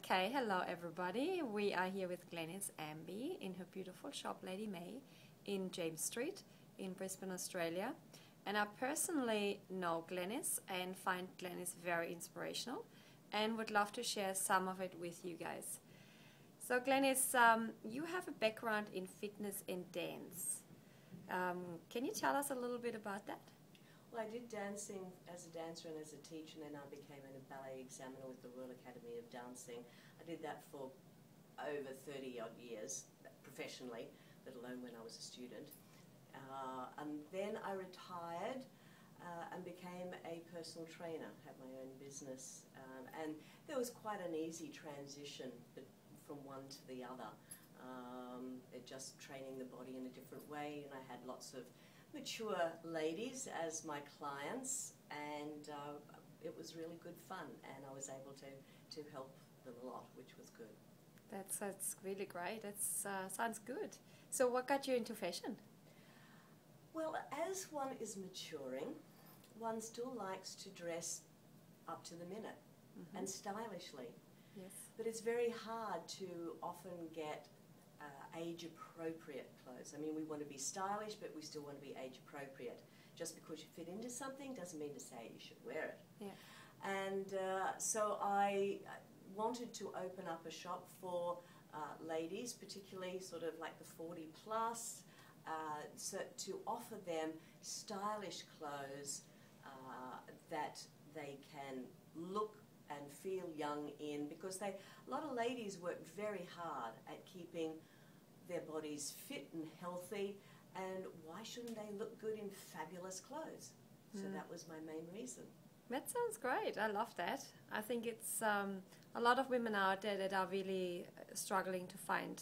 Okay, hello everybody. We are here with Glenys Amby in her beautiful shop Lady May in James Street in Brisbane, Australia. And I personally know Glenys and find Glenys very inspirational and would love to share some of it with you guys. So Glenys, you have a background in fitness and dance. Can you tell us a little bit about that? Well, I did dancing as a dancer and as a teacher, and then I became a ballet examiner with the Royal Academy of Dancing. I did that for over 30 odd years professionally, let alone when I was a student. And then I retired and became a personal trainer, had my own business, and there was quite an easy transition from one to the other. Just training the body in a different way, and I had lots of mature ladies as my clients, and it was really good fun, and I was able to help them a lot, which was good. That's really great. That sounds good. So what got you into fashion? Well, as one is maturing, one still likes to dress up to the minute and stylishly. Yes. But it's very hard to often get age-appropriate clothes. I mean, we want to be stylish, but we still want to be age-appropriate. Just because you fit into something doesn't mean to say you should wear it. Yeah. And so I wanted to open up a shop for ladies, particularly sort of like the 40 plus, so to offer them stylish clothes that they can look and feel young in, because a lot of ladies work very hard at keeping their bodies fit and healthy, and why shouldn't they look good in fabulous clothes? So that was my main reason. That sounds great. I love that. I think it's a lot of women out there that are really struggling to find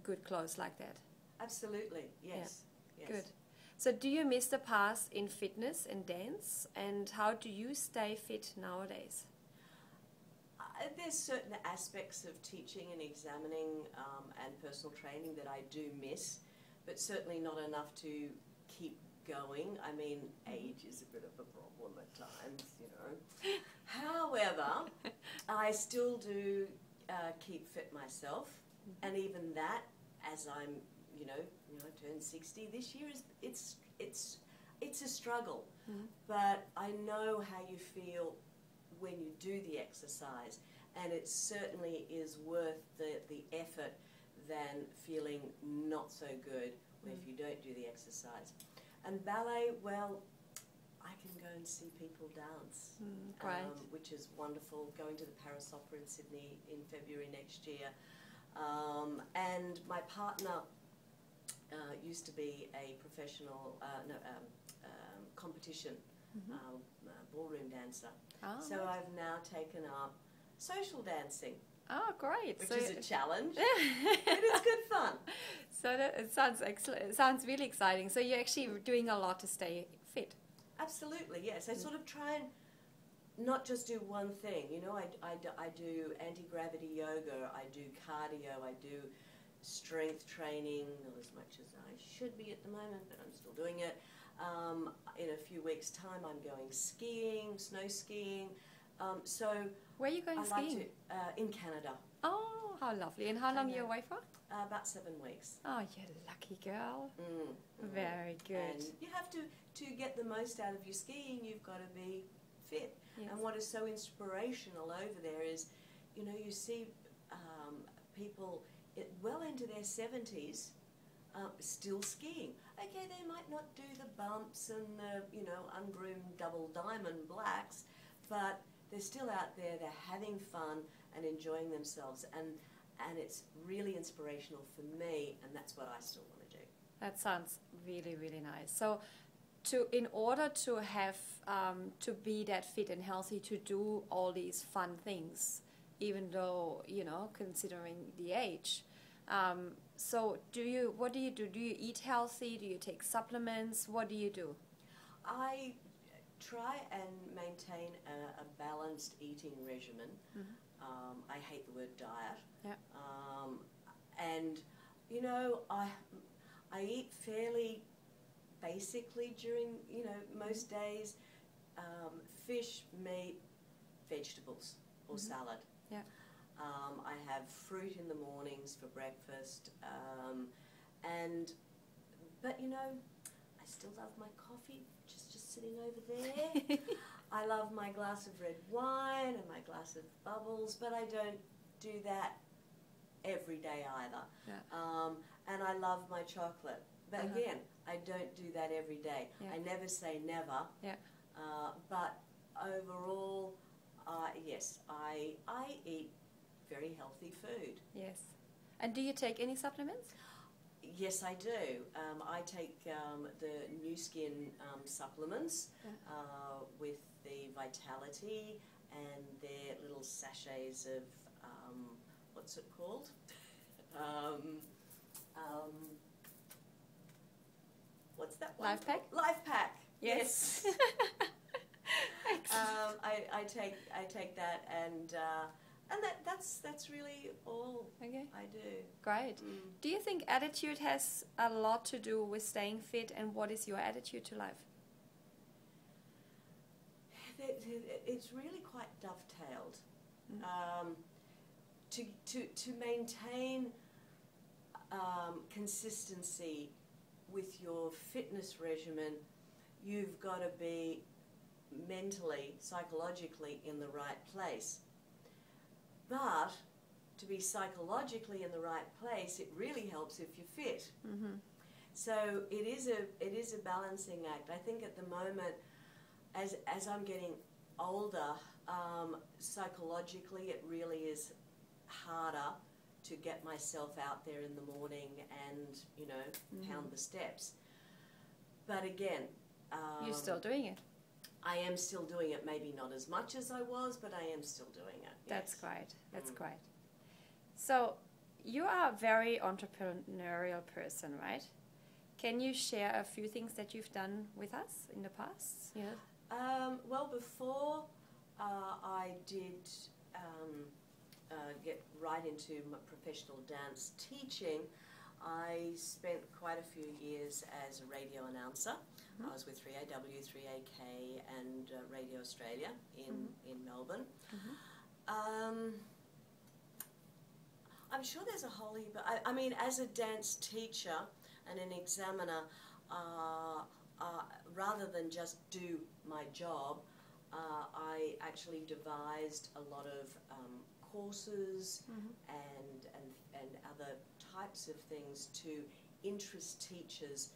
good clothes like that. Absolutely, yes. Yeah. Yes. Good. So do you miss the past in fitness and dance, and how do you stay fit nowadays? There's certain aspects of teaching and examining and personal training that I do miss, but certainly not enough to keep going. I mean, age is a bit of a problem at times, you know. However, I still do keep fit myself, and even that, as I'm, you know, turned 60 this year, it's a struggle. But I know how you feel when you do the exercise, and it certainly is worth the effort than feeling not so good if you don't do the exercise. And ballet, well, I can go and see people dance, which is wonderful, going to the Paris Opera in Sydney in February next year. And my partner used to be a professional competition ballroom dancer. Oh, so nice. I've now taken up social dancing. Oh, great. Which so is a challenge, but it's good fun. So it sounds excellent. It sounds really exciting. So you're actually doing a lot to stay fit. Absolutely, yes. I sort of try and not just do one thing. You know, I do anti-gravity yoga, I do cardio, I do strength training, not as much as I should be at the moment, but I'm still doing it. In a few weeks' time, I'm going skiing, snow skiing. So where are you going skiing? In Canada. Oh, how lovely. And how long are you away for? About 7 weeks. Oh, you're a lucky girl. Very good. And you have to get the most out of your skiing, you've got to be fit. Yes. And what is so inspirational over there is, you know, you see people well into their 70s still skiing. Okay, they might not do the bumps and the, you know, ungroomed double diamond blacks, but they're still out there, they're having fun and enjoying themselves, and it's really inspirational for me, and that's what I still want to do. That sounds really, really nice. So in order to have, to be that fit and healthy, to do all these fun things, even though, you know, considering the age, so what do you do? Do you eat healthy? Do you take supplements? What do you do? I try and maintain a balanced eating regimen. I hate the word diet. Yeah. And, you know, I eat fairly basically during, you know, most days, fish, meat, vegetables, or salad. Yeah. I have fruit in the mornings for breakfast, but you know, I still love my coffee, just sitting over there. I love my glass of red wine and my glass of bubbles, but I don't do that every day either. Yeah. And I love my chocolate, but again, I don't do that every day. Yeah. I never say never. Yeah. But overall, yes, I eat very healthy food. Yes. And do you take any supplements? Yes, I do. I take the New Skin supplements with the Vitality and their little sachets of, what's it called? What's that one? Life Pack? Life Pack. Yes. I take that, and that's really all Okay. I do. Great. Do you think attitude has a lot to do with staying fit, and what is your attitude to life? It's really quite dovetailed. To maintain consistency with your fitness regimen, you've got to be mentally, psychologically in the right place. But to be psychologically in the right place, it really helps if you're fit. So it is a balancing act. I think at the moment, as I'm getting older, psychologically it really is harder to get myself out there in the morning and, you know, pound the steps. But again, You're still doing it. I am still doing it, maybe not as much as I was, but I am still doing it. That's great. That's great. So you are a very entrepreneurial person, right? Can you share a few things that you've done with us in the past? Yeah. Well, before I did get right into my professional dance teaching, I spent quite a few years as a radio announcer. I was with 3AW, 3AK and Radio Australia in Melbourne. I'm sure there's a whole heap, but I mean, as a dance teacher and an examiner, rather than just do my job, I actually devised a lot of courses and other types of things to interest teachers,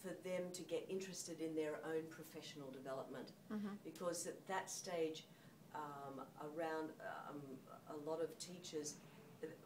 for them to get interested in their own professional development. Because at that stage, around a lot of teachers,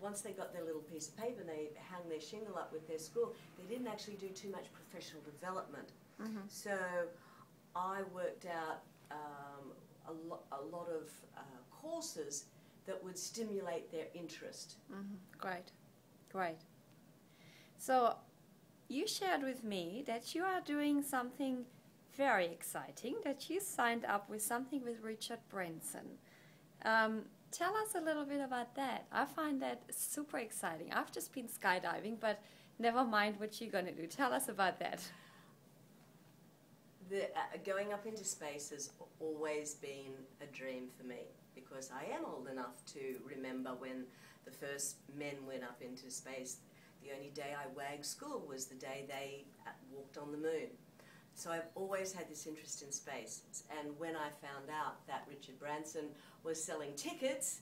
once they got their little piece of paper and they hung their shingle up with their school, they didn't actually do too much professional development. So I worked out a lot of courses that would stimulate their interest. Great, great. So you shared with me that you are doing something very exciting, that you signed up with something with Richard Branson. Tell us a little bit about that. I find that super exciting. I've just been skydiving, but never mind what you're going to do. Tell us about that. Going up into space has always been a dream for me, because I am old enough to remember when the first men went up into space. The only day I wagged school was the day they walked on the moon. So I've always had this interest in space. And when I found out that Richard Branson was selling tickets,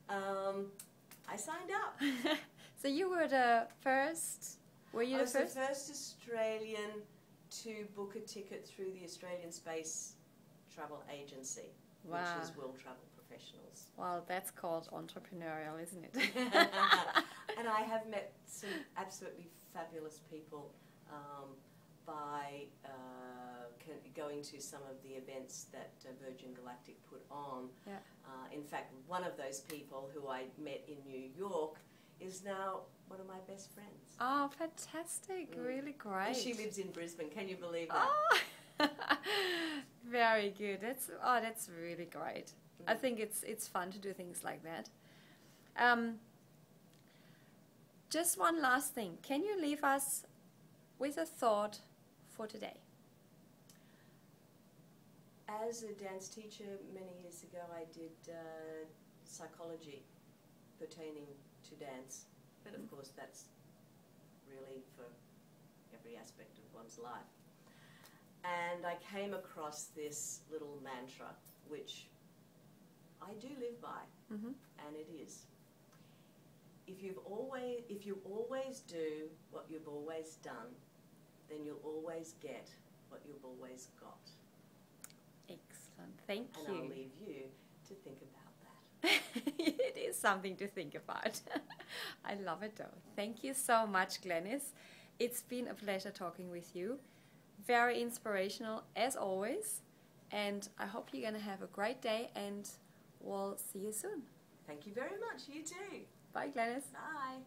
I signed up. So you were the first, were you I was the first? the first Australian to book a ticket through the Australian Space Travel Agency, Wow. which is World Travel Professionals. Well, that's called entrepreneurial, isn't it? And I have met some absolutely fabulous people by going to some of the events that Virgin Galactic put on. Yeah. In fact, one of those people who I met in New York is now one of my best friends. Oh, fantastic. Really great. And she lives in Brisbane. Can you believe that? Oh, very good. That's really great. I think it's fun to do things like that. Just one last thing. Can you leave us with a thought for today? As a dance teacher many years ago, I did psychology psychology pertaining to dance, but of course that's really for every aspect of one's life. And I came across this little mantra, which I do live by, and it is, if you always do what you've always done, then you'll always get what you've always got. Excellent, thank and you. And I'll leave you to think about that. It is something to think about. I love it though. Thank you so much, Glenys. It's been a pleasure talking with you. Very inspirational as always. And I hope you're going to have a great day, and we'll see you soon. Thank you very much. You too. Bye, Glenys. Bye.